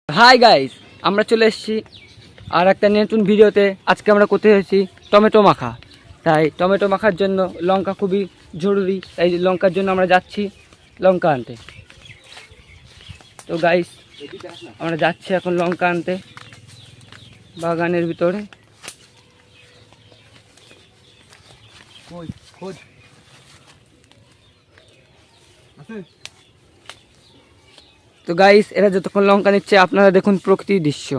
Hi guys, আমরা চলে এসেছি আর একটা নতুন ভিডিওতে। আজকে আমরা করতে এসেছি টমেটো মাখা। তাই টমেটো মাখার জন্য লঙ্কা খুবই জরুরি, তাই লঙ্কার জন্য আমরা যাচ্ছি লঙ্কা আনতে। তো গাইস, আমরা যাচ্ছি এখন লঙ্কা আনতে বাগানের ভিতরে। তো গাইস, এরা যতক্ষণ লঙ্কা নিচ্ছে আপনারা দেখুন প্রকৃতির দৃশ্য।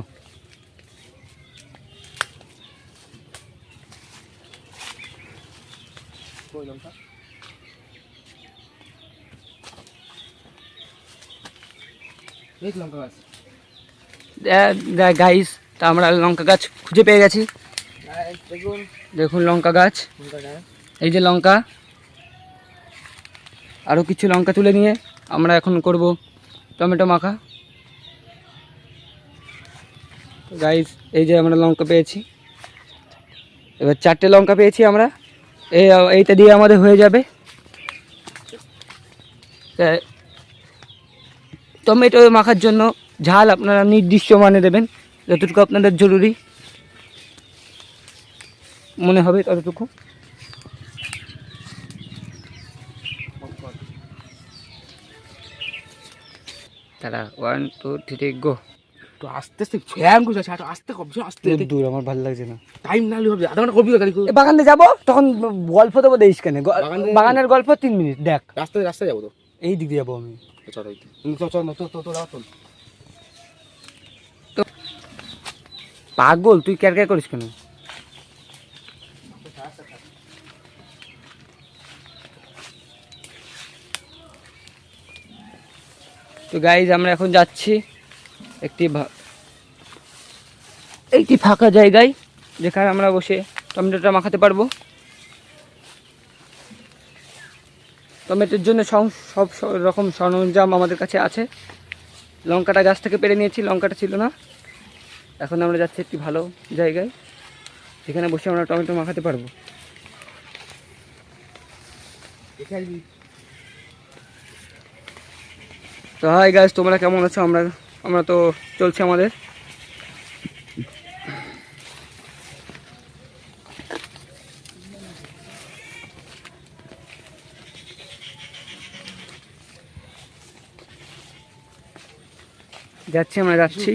গাইস, তা আমরা লঙ্কা গাছ খুঁজে পেয়ে গেছি। দেখুন লঙ্কা গাছ, এই যে লঙ্কা। আরও কিছু লঙ্কা তুলে নিয়ে আমরা এখন করব টমেটো মাখা। গাইস, এই যে আমরা লঙ্কা পেয়েছি, এবার 4টে লঙ্কা পেয়েছি আমরা। এইটা দিয়ে আমাদের হয়ে যাবে। টমেটো মাখার জন্য ঝাল আপনারা নির্দিষ্ট মানে দেবেন, যতটুকু আপনাদের জরুরি মনে হবে ততটুকু। তারা 1 2 3 গো। তো আস্তে আস্তে ছ্যাম করে যাচ্ছে, আস্তে কবছে, আস্তে দূর আমার ভালো লাগছে না। টাইম না হলে হবে, আধা ঘন্টা করবি গাড়ি। বাগানে যাবো তখন গল্প দেবো, দেখিস কেন? বাগানের গল্প 3 মিনিট দেখ। রাস্তায় যাবো তো, এই দিক দিয়ে যাবো আমি। তো পাগল তুই ক্যার ক্যার করিস কেন? তো গাইজ, আমরা এখন যাচ্ছি একটি ফাঁকা জায়গায়, যেখানে আমরা বসে টমেটোটা মাখাতে পারবো। টমেটোর জন্য সব রকম সরঞ্জাম আমাদের কাছে আছে। লঙ্কাটা গাছ থেকে পেরে নিয়েছি, লঙ্কাটা ছিল না। এখন আমরা যাচ্ছি একটি ভালো জায়গায়, যেখানে বসে আমরা টমেটো মাখাতে পারবো। তো হাই গাইস, তোমরা কেমন আছো? আমরা তো চলছে আমাদের। আমরা যাচ্ছি।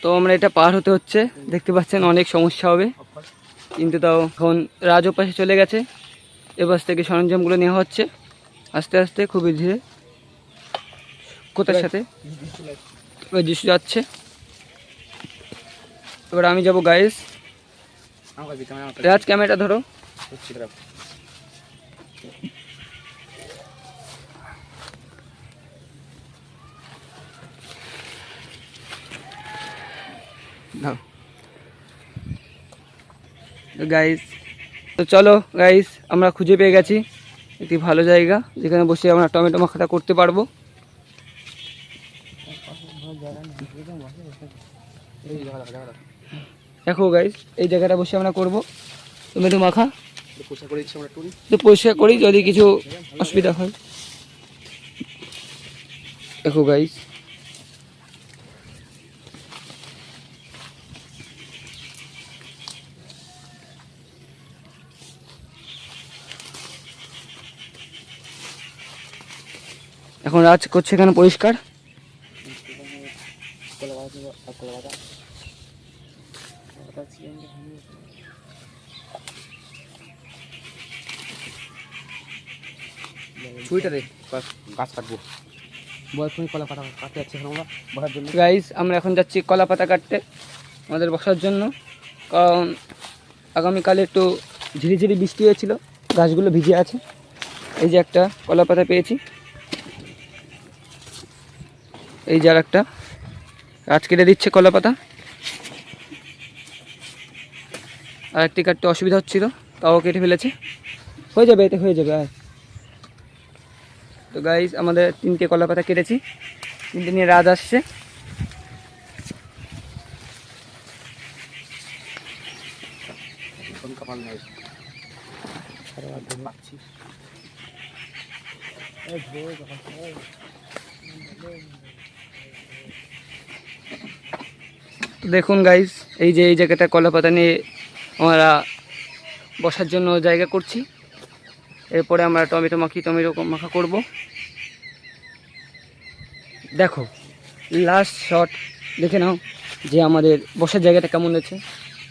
তো আমরা এটা পার হতে হচ্ছে, দেখতে পাচ্ছেন অনেক সমস্যা হবে, কিন্তু তাও এখন রাজ পাশে চলে গেছে। এবার থেকে সরঞ্জামগুলো নেওয়া হচ্ছে আস্তে আস্তে, খুবই ধীরে কোথার সাথে যিশু যাচ্ছে। এবার আমি যাবো গাইস। রাজ ক্যামেরাটা ধরো। গাইস, তো চলো গাইস, আমরা খুঁজে পেয়ে গেছি একটি ভালো জায়গা, যেখানে বসে আমরা টমেটো মাখাটা করতে পারবো। দেখো গাইস, এই জায়গাটা বসে আমরা করবো টমেটো মাখা। তো পরিষ্কার করি যদি কিছু অসুবিধা হয়। দেখো গাইস, এখন রাজ করছে এখানে পরিষ্কার। গাছ কাটবো, কলা পাতা কাটতে যাচ্ছে আমরা বসার জন্য। গাইস, আমরা এখন যাচ্ছি কলা পাতা কাটতে আমাদের বসার জন্য, কারণ আগামীকালে একটু ঝিরিঝিরি বৃষ্টি হয়েছিল, গাছগুলো ভিজে আছে। এই যে একটা কলা পাতা পেয়েছি, এই যে আর একটা। গাছ কেটে দিচ্ছে কলা পাতা, আর একটি কাটতে অসুবিধা হচ্ছিল, তাও কেটে ফেলেছে। হয়ে যাবে, এতে হয়ে যাবে। তো গাইস, আমাদের 3টে কলা পাতা কেটেছি, 3টে নিয়ে রাজ আসছে। তো দেখুন গাইস, এই যে এই জায়গাটা কলা পাতা নিয়ে আমরা বসার জন্য জায়গা করছি। এরপরে আমরা টমেটো মাখা করব। দেখো লাস্ট শট দেখে নাও যে আমাদের বসার জায়গাটা কেমন হয়েছে।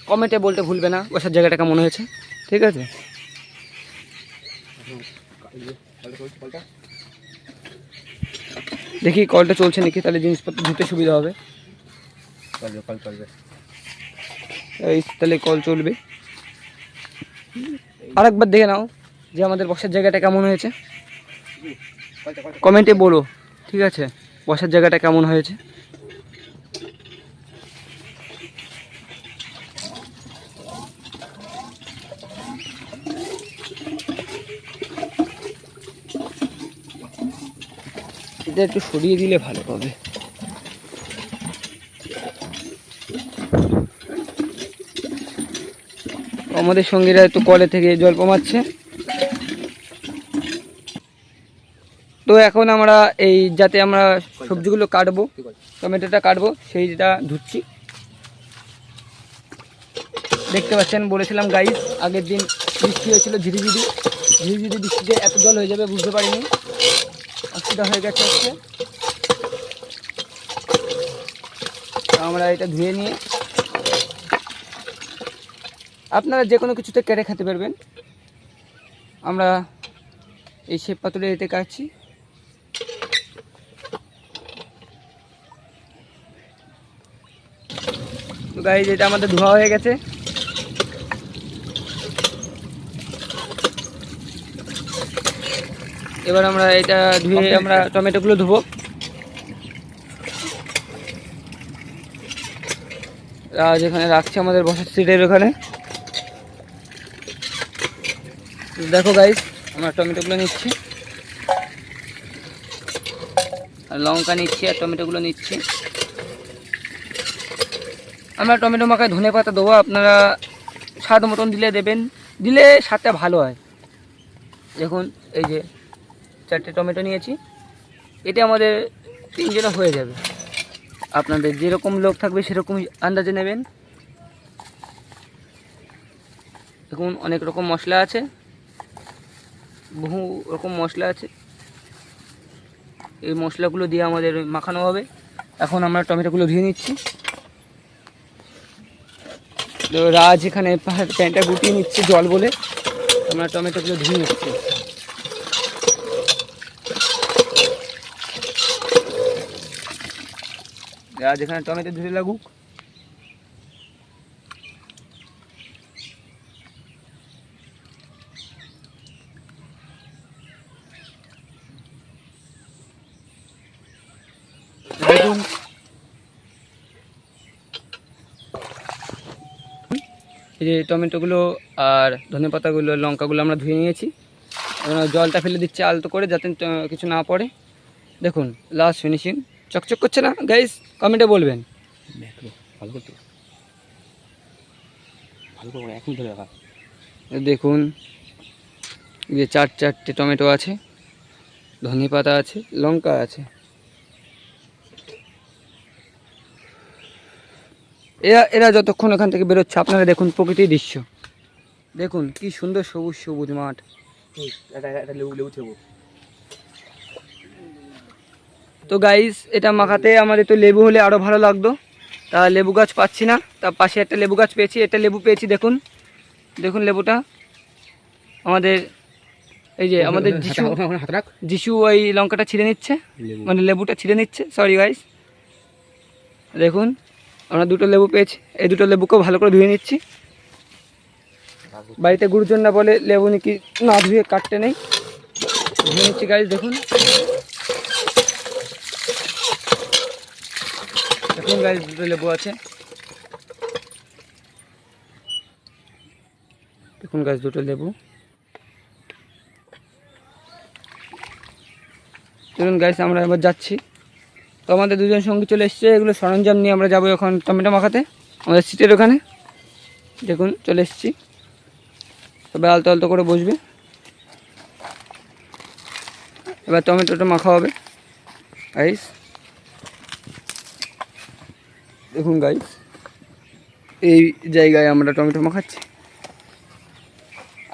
কমেন্টে বলতে ভুলবে না বসার জায়গাটা কেমন হয়েছে, ঠিক আছে? দেখি কলটা চলছে নাকি, তাহলে জিনিসপত্র ধুতে সুবিধা হবে। এই তাহলে কল চলবে। আরেকবার দেখে নাও যে আমাদের বসার জায়গাটা কেমন হয়েছে, কমেন্টে বলো, ঠিক আছে? বসার জায়গাটা কেমন হয়েছে। এটা একটু সরিয়ে দিলে ভালো হবে। আমাদের সঙ্গীরা একটু কলে থেকে জল কমাচ্ছে। তো এখন আমরা এই যাতে আমরা সবজিগুলো কাটবো, টমেটোটা কাটবো, সেইটা ধুচ্ছি। দেখতে পাচ্ছেন, বলেছিলাম গাইস আগের দিন বৃষ্টি হয়েছিল ঝিরিঝিরি বৃষ্টিতে এত জল হয়ে যাবে বুঝতে পারিনি, অসুবিধা হয়ে গেছে হচ্ছে। আমরা এটা ধুয়ে নিয়ে আপনারা যে কোনো কিছুতে কেটে খেতে পারবেন। আমরা এই শেপ পাথরে এতে কাটছি। তো গাইস এটা আমাদের ধোয়া হয়ে গেছে। এবার আমরা এটা ধুয়ে আমরা টমেটোগুলো ধুবো। যেখানে রাখছি আমাদের বসার সিটের ওখানে। দেখো গাইস আমরা টমেটোগুলো নিচ্ছি, আর লঙ্কা নিচ্ছি, আর টমেটোগুলো নিচ্ছি। আমরা টমেটো মাখায় ধনে পাতা দেবো, আপনারা স্বাদ মতন দিলে দেবেন, দিলে স্বাদটা ভালো হয়। দেখুন এই যে 4টে টমেটো নিয়েছি, এটা আমাদের 3 জনে হয়ে যাবে। আপনাদের যেরকম লোক থাকবে সেরকম আন্দাজে নেবেন। দেখুন অনেক রকম মশলা আছে, বহু রকম মশলা আছে। এই মশলাগুলো দিয়ে আমাদের মাখানো হবে। এখন আমরা টমেটোগুলো ধুয়ে নিচ্ছি। তো রাজ এখানে প্যান্টটা গুটিয়ে নিচ্ছে জল বলে, আমরা টমেটোগুলো ধুয়ে নিচ্ছি। রাজ এখানে টমেটো ধুয়ে লাগুক। দেখুন এই যে টমেটোগুলো আর ধনেপাতাগুলো লঙ্কাগুলো আমরা ধুয়ে নিয়েছি। জলটা ফেলে দিচ্ছি আলতো করে যাতে কিছু না পড়ে। দেখুন লাস্ট ফিনিশিং চকচক করছে না গাইস? কমেন্টে বলবেন। দেখুন যে 4টে টমেটো আছে, ধনেপাতা আছে, লঙ্কা আছে। এরা যতক্ষণ এখান থেকে বেরোচ্ছে আপনারা দেখুন প্রকৃতির দৃশ্য, দেখুন কি সুন্দর সবুজ সবুজ মাঠ। তো গাইস এটা মাখাতে আমাদের তো লেবু হলে আরও ভালো লাগতো, তা লেবু গাছ পাচ্ছি না, তা পাশে একটা লেবু গাছ পেয়েছি, একটা লেবু পেয়েছি। দেখুন দেখুন লেবুটা আমাদের, এই যে আমাদের যিশু ওই লঙ্কাটা ছিঁড়ে নিচ্ছে, মানে লেবুটা ছিঁড়ে নিচ্ছে, সরি গাইস। দেখুন আমরা 2টো লেবু পেয়েছি, এই 2টো লেবুকেও ভালো করে ধুয়ে নিচ্ছি। বাড়িতে গুরুজন না বলে লেবু নাকি না ধুয়ে কাটতে নেই, ধুয়ে নিচ্ছি গাইস। দেখুন দেখুন গাইস 2টো লেবু আছে, দেখুন গাইস 2টো লেবু। চলুন গাইস আমরা এবার যাচ্ছি। তো আমাদের 2জন সঙ্গী চলে এসছে, এগুলো সরঞ্জাম নিয়ে আমরা যাবো এখন টমেটো মাখাতে আমাদের সিটের ওখানে। দেখুন চলে এসছি, তবে আলতো আলতো করে বসবে। এবার টমেটোটা মাখা হবে গাইস। দেখুন গাইস এই জায়গায় আমরা টমেটো মাখাচ্ছি।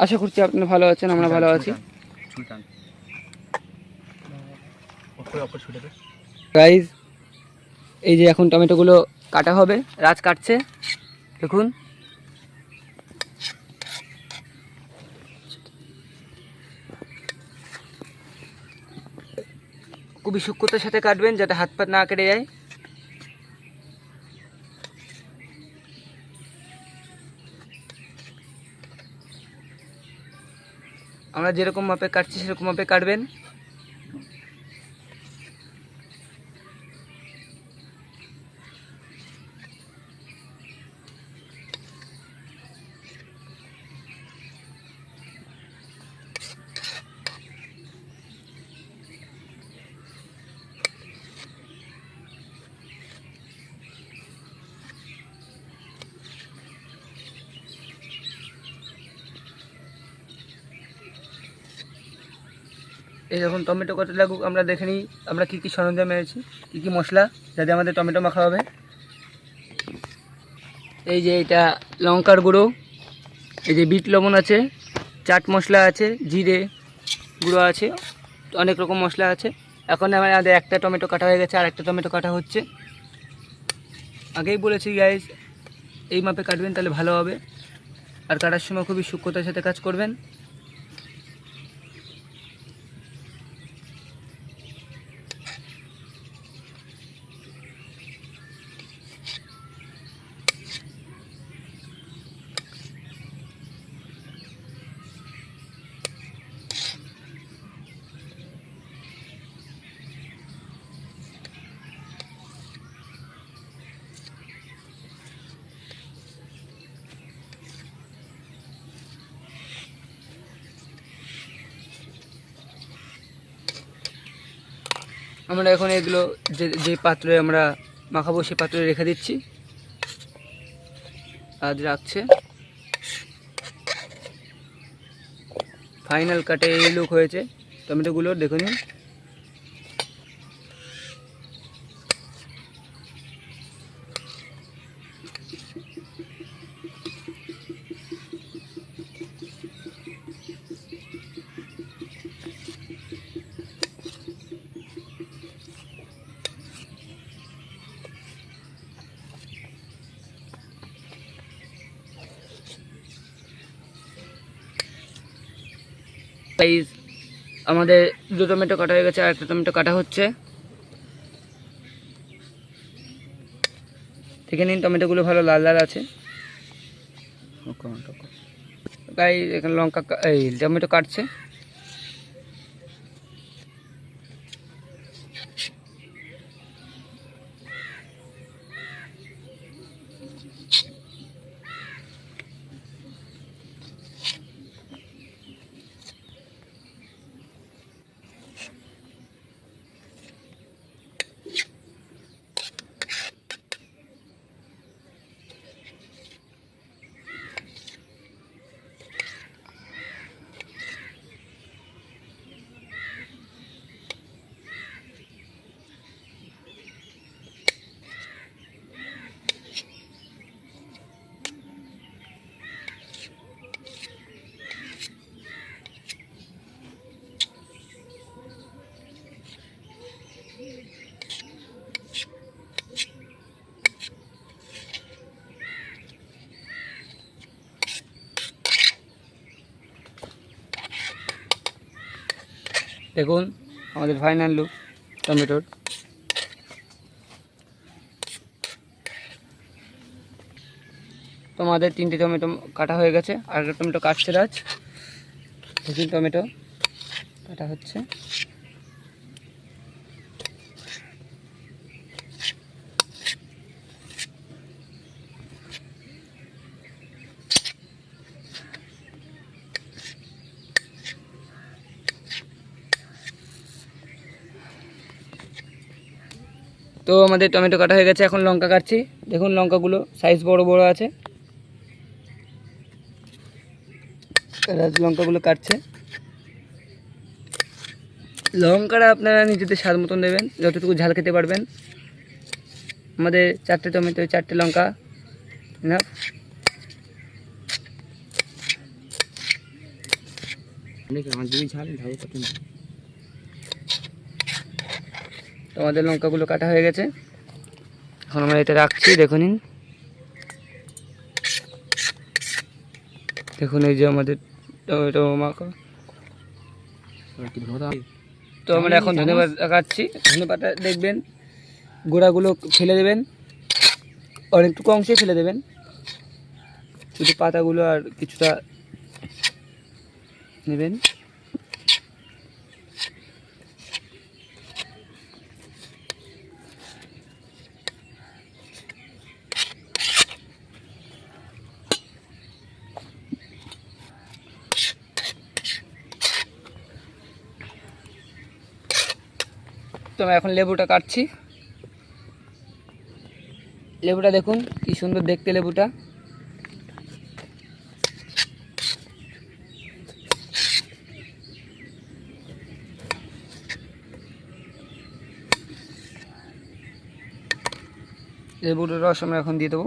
আশা করছি আপনারা ভালো আছেন, আমরা ভালো আছি। গাইজ এই যে এখন টমেটোগুলো কাটা হবে, রাজ কাটছে, দেখুন। খুবই সূক্ষ্মতার সাথে কাটবেন যাতে হাত পা না কেটে যায়। আমরা যেরকম মাপে কাটছি সেরকম মাপে কাটবেন। এই যখন টমেটো কত লাগুক আমরা দেখে নিই আমরা কী কী সরঞ্জাম এনেছি, কী কী মশলা যাতে আমাদের টমেটো মাখা হবে। এই যে এটা লঙ্কার গুঁড়ো, এই যে বিট লবণ আছে, চাট মশলা আছে, জিরে গুঁড়ো আছে, অনেক রকম মশলা আছে। এখন আমাদের একটা টমেটো কাটা হয়ে গেছে আর একটা টমেটো কাটা হচ্ছে। আগেই বলেছি গাইস এই মাপে কাটবেন তাহলে ভালো হবে, আর কাটার সময় খুবই সূক্ষ্মতার সাথে কাজ করবেন। আমরা এখন এগুলো যে পাত্রে আমরা মাখাবো সেই পাত্রে রেখে দিচ্ছি, আজ রাখছে। ফাইনাল কাটে এই লুক হয়েছে টমেটোগুলো, দেখুন। গাইস আমাদের দুটো টমেটো কাটা হয়ে গেছে আর একটা টমেটো কাটা হচ্ছে। দেখে নিন টমেটোগুলো ভালো লাল লাল আছে। গাইস এখানে লঙ্কা এই টমেটো কাটছে। দেখুন আমাদের ফাইনাল লুক টমেটোর। তো আমাদের 3টে টমেটো কাটা হয়ে গেছে আর একটা টমেটো কাটছে রাজ। দেখুন টমেটো কাটা হচ্ছে। তো আমাদের টমেটো কাটা হয়ে গেছে, এখন লঙ্কা কাটছি। দেখুন লঙ্কাগুলো সাইজ বড় বড় আছে, লঙ্কাগুলো কাটছে। লঙ্কাটা আপনারা নিজেদের স্বাদ মতন দেবেন, যতটুকু ঝাল খেতে পারবেন। আমাদের 4টে টমেটো 4টে লঙ্কা না দেখি আমার যদি ঝাল ঢালু কত তোমাদের লঙ্কাগুলো কাটা হয়ে গেছে, এখন আমরা এটা রাখছি। দেখুন দেখুন এই যে আমাদের টমেটো মাখা। কি ধরা তো আমরা এখন ধন্যবাদ রাখাচ্ছি। ধন্যবাদটা দেখবেন গোড়াগুলো ফেলে দেবেন, অনেকটুকু অংশে ফেলে দেবেন, শুধু পাতাগুলো আর কিছুটা নেবেন। তো আমি এখন লেবুটা কাটছি। লেবুটা দেখুন কি সুন্দর দেখতে লেবুটা। লেবুর রস আমরা এখন দিয়ে দেবো।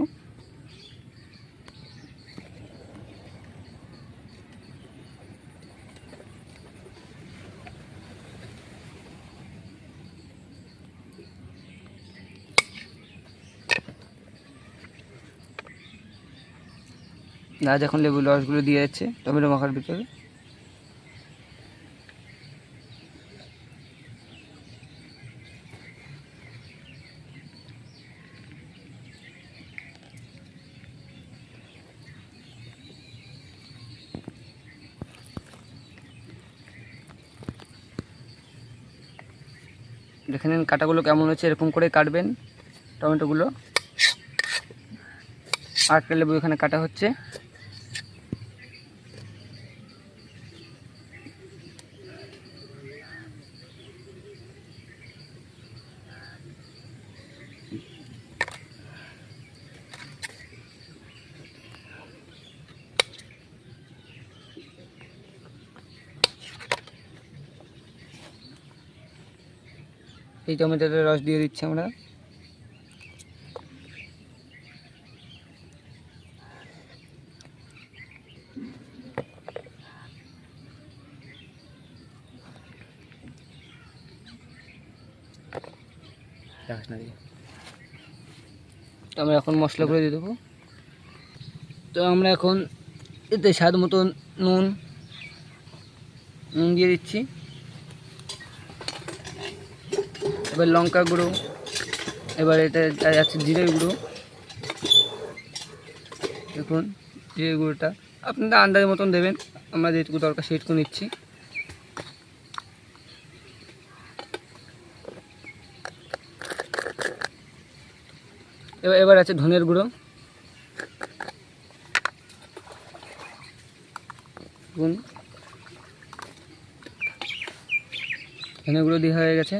আজ এখন লেবুর রসগুলো দিয়ে যাচ্ছে টমেটো মাখার ভিতরে। দেখে নিন কাটাগুলো কেমন হচ্ছে, এরকম করে কাটবেন টমেটোগুলো। আরেকটা লেবু এখানে কাটা হচ্ছে। এই টমেটোর রস দিয়ে দিচ্ছি আমরা। দেখাস না দিকে তো আমরা এখন মশলা করে দিয়ে দেবো। তো আমরা এখন এতে স্বাদ মতো নুন দিয়ে দিচ্ছি। এবার লঙ্কা গুঁড়ো, এবার এটা যাচ্ছে জিরের গুঁড়ো। দেখুন জিরের গুঁড়োটা আপনাদের আন্দাজ মতন দেবেন, আমরা যেটুকু দরকার সেটুকু নিচ্ছি। এবার আছে ধনের গুঁড়ো। দেখুন ধনের গুঁড়ো দিয়ে হয়ে গেছে।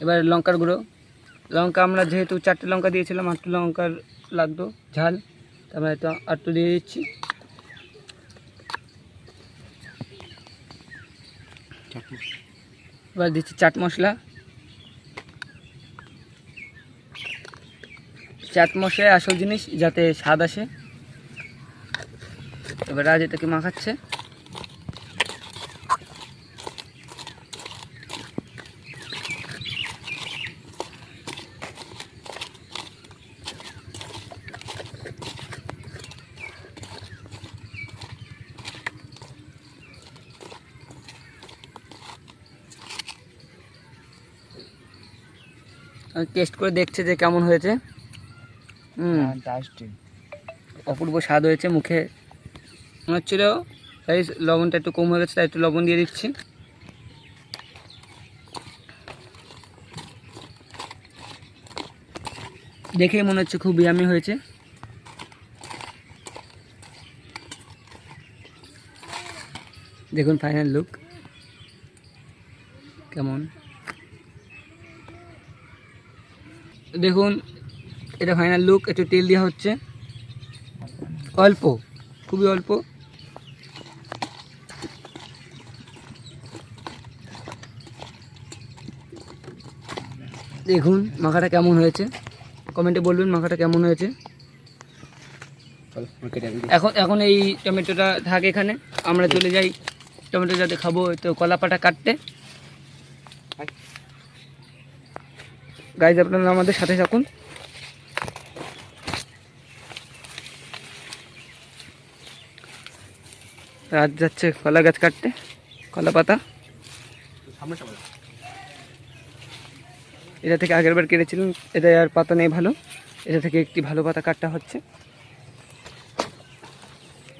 এবার লঙ্কার গুঁড়ো। লঙ্কা আমরা যেহেতু 4টে লঙ্কা দিয়েছিলাম, 8টে লঙ্কার লাগতো ঝাল, তারপরে এটা 8টে দিয়ে দিচ্ছি। এবার দিচ্ছি চাট মশলা। চাট মশলায় আসল জিনিস, যাতে স্বাদ আসে। এবার আজ এটাকে মাখাচ্ছে। টেস্ট করে দেখছে যে কেমন হয়েছে। অপূর্ব স্বাদ হয়েছে, মুখে মনে হচ্ছিল। তাই লবণটা একটু কম হয়ে গেছে, তাই একটু লবণ দিয়ে দিচ্ছি। দেখেই মনে হচ্ছে খুব ইয়ামি হয়েছে। দেখুন ফাইনাল লুক কেমন। দেখুন এটা ফাইনাল লুক। একটু তেল দেওয়া হচ্ছে, অল্প, খুবই অল্প। দেখুন মাখাটা কেমন হয়েছে, কমেন্টে বলবেন মাখাটা কেমন হয়েছে। চলো আমি কেটে দিই। এখন এখন এই টমেটোটা থাকে এখানে, আমরা চলে যাই টমেটো যাতে খাবো, তো কলা পাতা কাটতে। গাইজ আপনারা আমাদের সাথে থাকুন। রাত যাচ্ছে কলা গাছ কাটতে, কলা পাতা। সামনে সামনে এটা থেকে আগের বার কেটেছিলাম, এটা আর পাতা নেই ভালো, এটা থেকে একটি ভালো পাতা কাটটা হচ্ছে।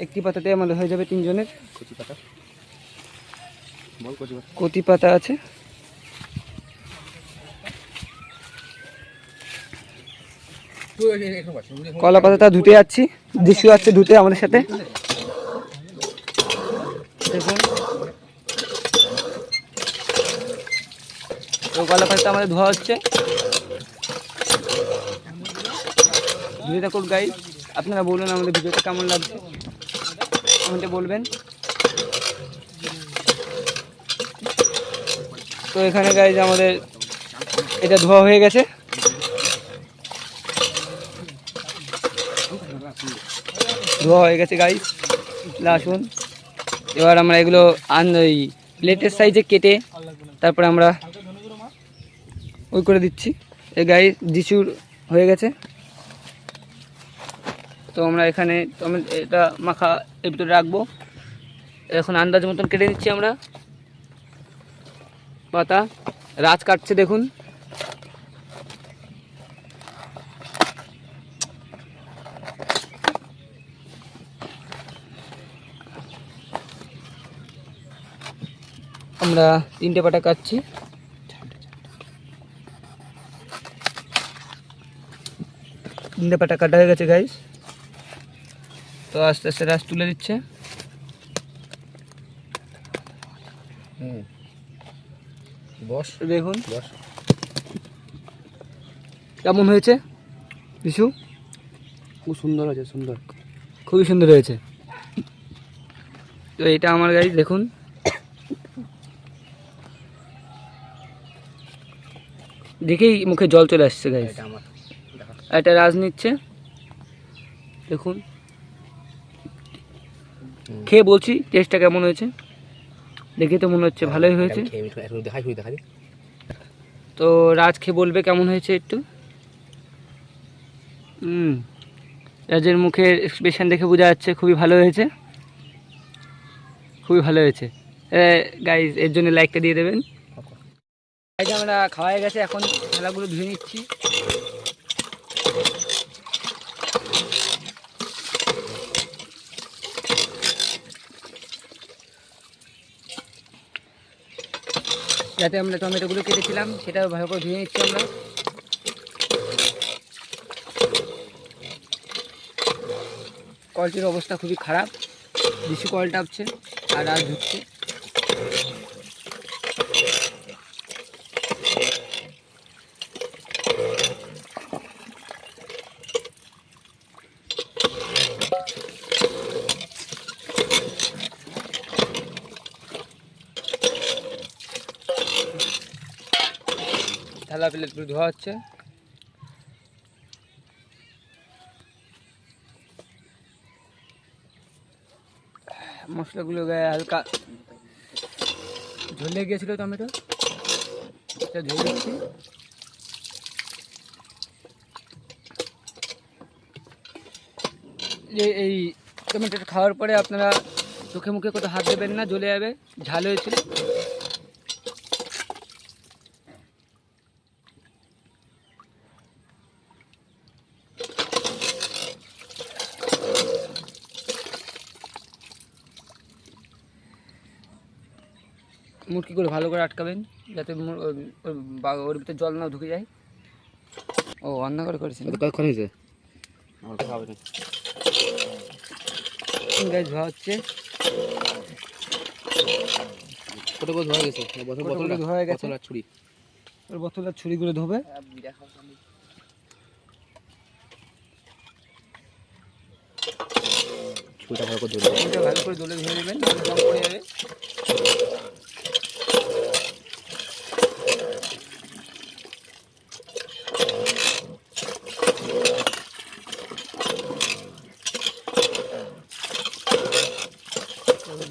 একটি পাতাতে আমাদের হয়ে যাবে 3 জনের। কচি পাতা বল, কচি পাতা কতি পাতা আছে। কলা পাতাটা ধুতে যাচ্ছি, যিশু আছে ধুতে আমাদের সাথে। দেখুন তো কলা পাতাটা আমাদের ধোয়া হচ্ছে। ধুয়ে থাকুন গাইজ। আপনারা বলুন আমাদের ভিডিওটা কেমন লাগছে, কমেন্টে বলবেন। তো এখানে গাইজ আমাদের এটা ধোয়া হয়ে গেছে। ধোয়া হয়ে গেছে গাইজ, আসুন এবার আমরা এগুলো ওই প্লেটের সাইজে কেটে তারপরে আমরা ওই করে দিচ্ছি। এই গাইজ যিশুর হয়ে গেছে। তো আমরা এখানে এটা মাখা এর ভিতরে রাখবো। এখন আন্দাজ মতন কেটে নিচ্ছি আমরা পাতা। রাজ কাটছে দেখুন। আমরা 3টে পাতা কাটছি। তিনটে পাতা কাটা হয়ে গেছে গাইস। তো আস্তে আস্তে রাস তুলে দিচ্ছে। বস দেখুন বস কেমন হয়েছে বিশু। খুব সুন্দর হয়েছে, সুন্দর, খুবই সুন্দর হয়েছে। তো এটা আমার গাইস দেখুন। দেখেই মুখে জল চলে আসছে গাইস। এটা আমার দেখা। এটা রাজ নিচ্ছে দেখুন। খেয়ে বলছি টেস্টটা কেমন হয়েছে। দেখে তো মনে হচ্ছে ভালোই হয়েছে। এখন দেখাই শুই দেখা দিই। তো রাজ খেয়ে বলবে কেমন হয়েছে একটু। রাজের মুখের এক্সপ্রেশন দেখে বোঝা যাচ্ছে খুবই ভালো হয়েছে, খুবই ভালো হয়েছে। গাইজ এর জন্য লাইকটা দিয়ে দেবেন। গাইজ আমরা খাওয়া হয়ে গেছে, এখন থালাগুলো ধুয়ে নিচ্ছি। যাতে আমরা টমেটোগুলো কেটেছিলাম সেটা ভালো করে ধুয়ে নিচ্ছি আমরা। কলটির অবস্থা খুবই খারাপ, বেশি কল টাপছে আর রাজ ধুচ্ছে। থালা প্লেটগুলো ধোয়া হচ্ছে। মশলাগুলো গায়ে হালকা ঝুলে গিয়েছিল টমেটো, এটা ধুয়ে দিচ্ছি। এই টমেটোটা খাওয়ার পরে আপনারা চোখে মুখে কোথাও হাত দেবেন না, জ্বলে যাবে, ঝাল হয়েছিল। মুটকি করে ভালো করে আটকাবেন যাতে ওর ভিতরে জল না ঢুকে যায়। ও রান্না করে করেছেন কতক্ষণ হয়েছে? আমার কথা হবে না। গাছ ধোয়া হচ্ছে। কত করে ধোয়া গেছে? বোতলটা ধোয়া হয়ে গেছে। বোতল আর ছুরি। ওর বোতল আর ছুরিগুলো ধোবে। ছুরিটা ভালো করে ধরে দেবে। ছুরিটা ভালো করে দলে ধুয়ে নেবেন, জং পড়ে যাবে।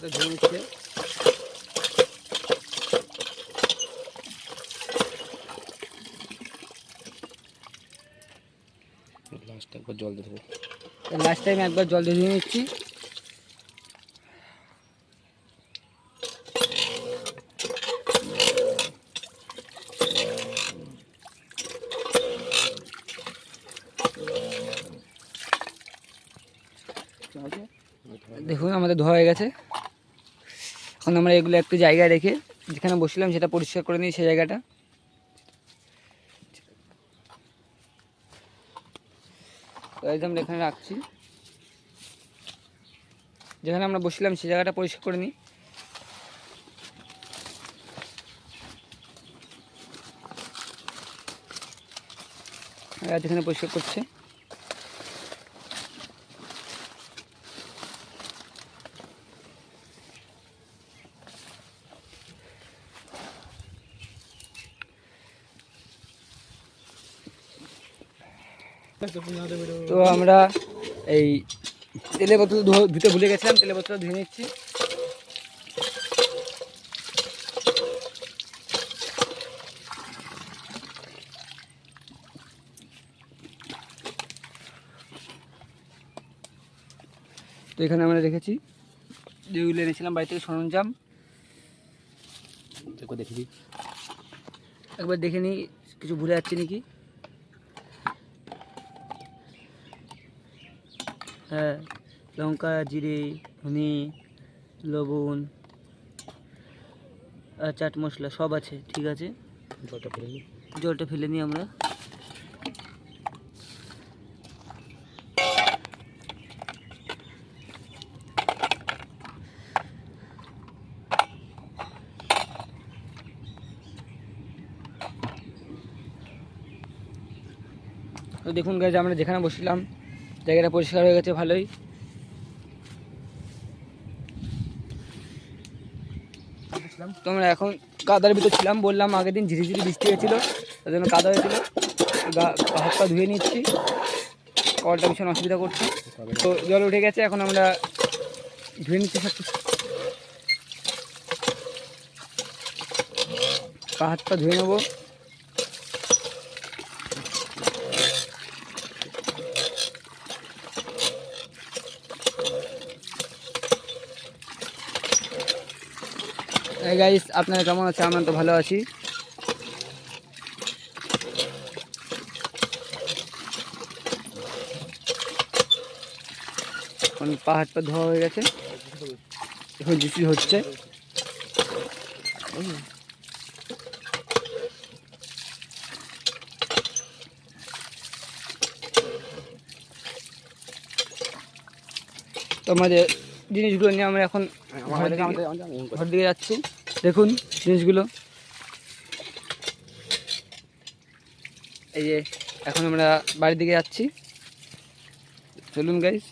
লঙ্কাটা ধুয়ে নিচ্ছে। লাস্ট একবার জল দিয়ে দেবো। লাস্ট টাইম একবার জল দিয়ে নিচ্ছি। দেখুন আমাদের ধোয়া হয়ে গেছে। এখন আমরা এগুলো একটু জায়গায় রেখে যেখানে বসছিলাম সেটা পরিষ্কার করে নিই, সেই জায়গাটা। তো আমরা এখানে রাখছি, যেখানে আমরা বসছিলাম সেই জায়গাটা পরিষ্কার করে নিই। যেখানে পরিষ্কার করছে তো আমরা এই তেলের বোতল ধুতে ভুলে গেছিলাম, তেলের বোতল ধুয়ে নিচ্ছি। তো এখানে আমরা রেখেছি যেগুলো এনেছিলাম বাড়ি থেকে সরঞ্জাম। একবার দেখে নিই কিছু ভুলে যাচ্ছে নাকি। হ্যাঁ, লঙ্কা, জিরে, ধনে, লবণ, চাট মশলা সব আছে, ঠিক আছে। জলটা ফেলে নিই আমরা। তো দেখুন গাইজ, আমরা যেখানে বসছিলাম জায়গাটা পরিষ্কার হয়ে গেছে ভালোই। তো আমরা এখন কাদার ভিতর ছিলাম, বললাম আগের দিন ঝিরিঝিরি বৃষ্টি হয়েছিল, তার জন্য কাদা হয়েছিল। হাত পা ধুয়ে নিচ্ছি, কলটা ভীষণ অসুবিধা করছে। তো জল উঠে গেছে, এখন আমরা ধুয়ে নিচ্ছি সব কিছু। হাত পা ধুয়ে নেবো। গাইস, আপনারা কেমন আছে? আমরা তো ভালো আছি। এখন পা হাত পা ধোয়া হয়ে গেছে, এখন জিসি হচ্ছে। তো আমাদের জিনিসগুলো নিয়ে আমরা এখন ঘর দিকে যাচ্ছি। দেখুন জিনিসগুলো, এই যে এখন আমরা বাড়ির দিকে যাচ্ছি। চলুন গাইস,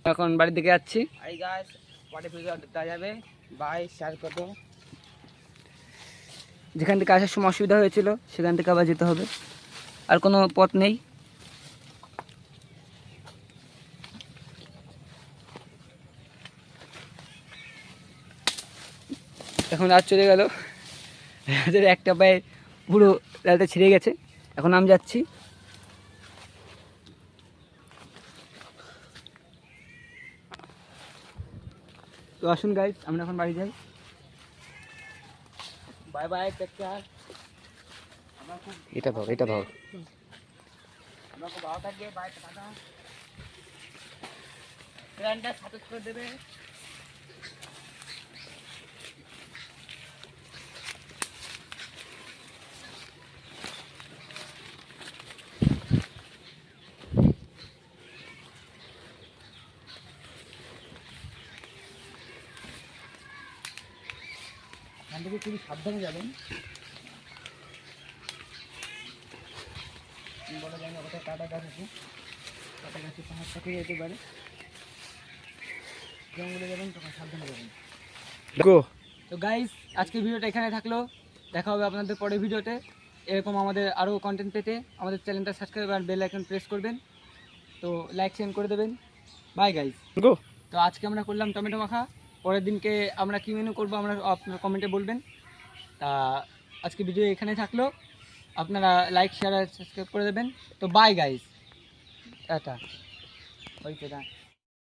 এখন বাড়ির দিকে যাচ্ছি। এই গাইস, পরে ভিডিও দেওয়া যাবে, বাই, শেয়ার করে দাও। যেখান থেকে আসার সময় অসুবিধা হয়েছিল সেখান থেকে আবার যেতে হবে, আর কোনো পথ নেই। এখন রাত চলে গেল, রাতের একটা পায়ে পুরো রাতে ছিঁড়ে গেছে। এখন আমি যাচ্ছি। তো আসুন গাইস, আমরা এখন বাড়ি যাই। Bye bye, take care. এটা ভালো, এটা ভালো। আমরা খুব ভালো থাকবে। By, tata. ট্রেনটা সাপোর্ট করে দেবে। এখান থেকে খুবই সাবধানে যাবেন, বলা যায় না কোথায় কাটা গাছ আছে, কাটা গাছে পাহাড় থেকে যেতে পারে। জঙ্গলে যাবেন তখন সাবধানে যাবেন। তো গাইস, আজকের ভিডিওটা এখানে থাকলো, দেখা হবে আপনাদের পরের ভিডিওতে। এরকম আমাদের আরও কন্টেন্ট পেতে আমাদের চ্যানেলটা সাবস্ক্রাইব আর বেল আইকন প্রেস করবেন। তো লাইক সেন্ড করে দেবেন। Bye guys. তো আজকে আমরা করলাম টমেটো মাখা। পরের দিনকে আমরা কী মেনু করবো আমরা আপনার কমেন্টে বলবেন। তা আজকে ভিডিও এখানেই থাকলো, আপনারা লাইক শেয়ার আর সাবস্ক্রাইব করে দেবেন। তো বাই গাইস, টাটা। ওই তো না।